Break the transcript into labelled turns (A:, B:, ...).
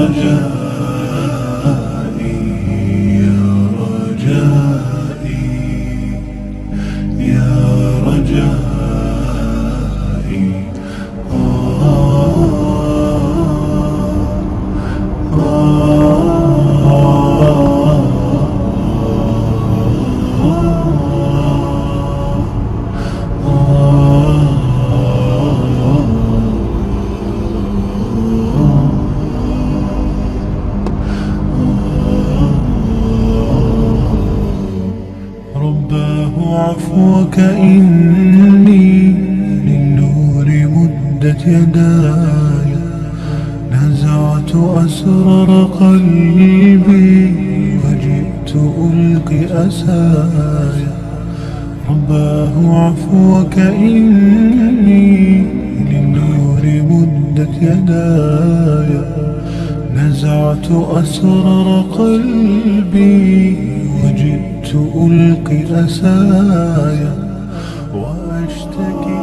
A: رجائي يا رجائي يا رجائي رباه عفوك إني للنور مدت يداي نزعت أسرار قلبي وجئت ألقي أساي رباه عفوك إني للنور مدت يداي نزعت أسرار قلبي وجئت ألقي أسايا وأشتكي